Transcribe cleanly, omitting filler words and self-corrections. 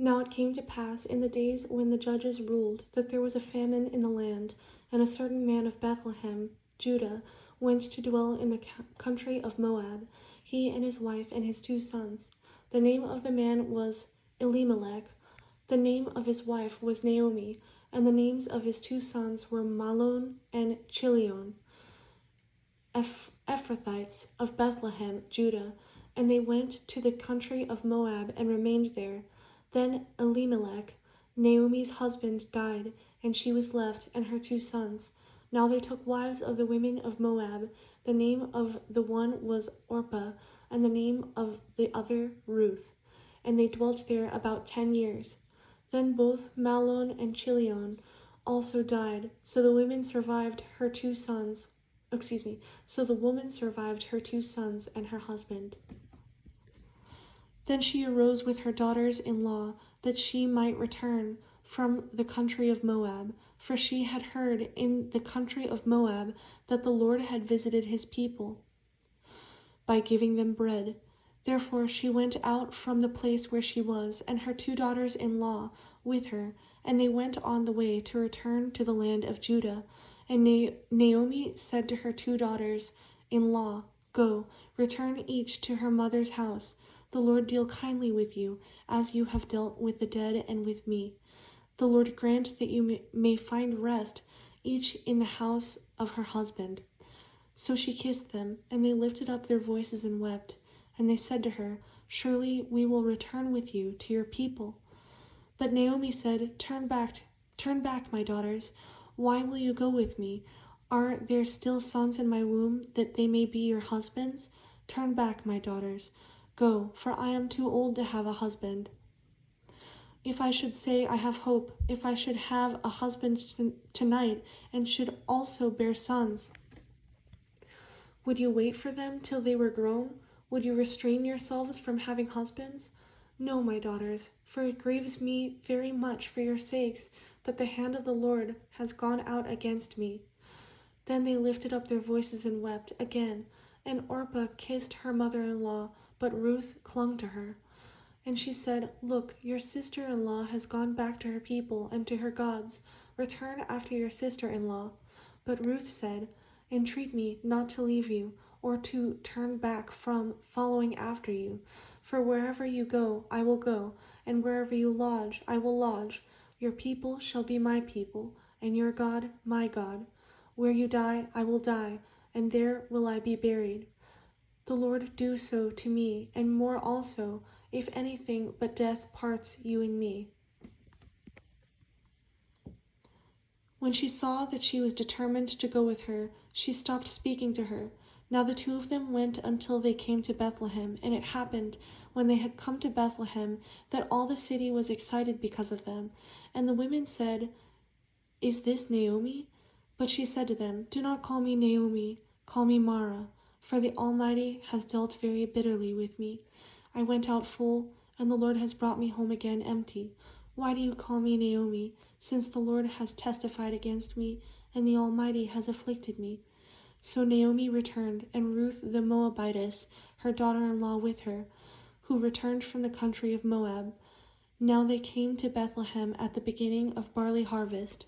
Now it came to pass in the days when the judges ruled that there was a famine in the land, and a certain man of Bethlehem, Judah, went to dwell in the country of Moab, he and his wife and his 2 sons. The name of the man was Elimelech, the name of his wife was Naomi, and the names of his 2 sons were Mahlon and Chilion, Ephrathites of Bethlehem, Judah. And they went to the country of Moab and remained there. Then Elimelech, Naomi's husband, died, and she was left and her 2 sons. Now they took wives of the women of Moab. The name of the one was Orpah, and the name of the other Ruth. And they dwelt there about 10 years. Then both Mahlon and Chilion also died, so the woman survived her 2 sons. So the woman survived her 2 sons and her husband. Then she arose with her daughters-in-law, that she might return from the country of Moab, for she had heard in the country of Moab that the Lord had visited his people by giving them bread. Therefore she went out from the place where she was, and her 2 daughters-in-law with her, and they went on the way to return to the land of Judah. And Naomi said to her 2 daughters-in-law, Go, return each to her mother's house. The Lord deal kindly with you, as you have dealt with the dead and with me. The Lord grant that you may find rest, each in the house of her husband. So she kissed them, and they lifted up their voices and wept. And they said to her, Surely we will return with you to your people. But Naomi said, Turn back, my daughters. Why will you go with me? Are there still sons in my womb, that they may be your husbands? Turn back, my daughters. Go, for I am too old to have a husband. If I should say I have hope, if I should have a husband tonight, and should also bear sons, would you wait for them till they were grown? Would you restrain yourselves from having husbands? No, my daughters, for it grieves me very much for your sakes that the hand of the Lord has gone out against me. Then they lifted up their voices and wept again, and Orpah kissed her mother-in-law, but Ruth clung to her. And she said, Look, your sister-in-law has gone back to her people and to her gods. Return after your sister-in-law. But Ruth said, Entreat me not to leave you, or to turn back from following after you. For wherever you go, I will go, and wherever you lodge, I will lodge. Your people shall be my people, and your God my God. Where you die, I will die, and there will I be buried. The Lord do so to me, and more also, if anything but death parts you and me. When she saw that she was determined to go with her, she stopped speaking to her. Now the 2 of them went until they came to Bethlehem, and it happened, when they had come to Bethlehem, that all the city was excited because of them. And the women said, Is this Naomi? But she said to them, Do not call me Naomi, call me Mara, for the Almighty has dealt very bitterly with me. I went out full, and the Lord has brought me home again empty. Why do you call me Naomi, since the Lord has testified against me, and the Almighty has afflicted me? So Naomi returned, and Ruth the Moabitess, her daughter-in-law, with her, who returned from the country of Moab. Now they came to Bethlehem at the beginning of barley harvest.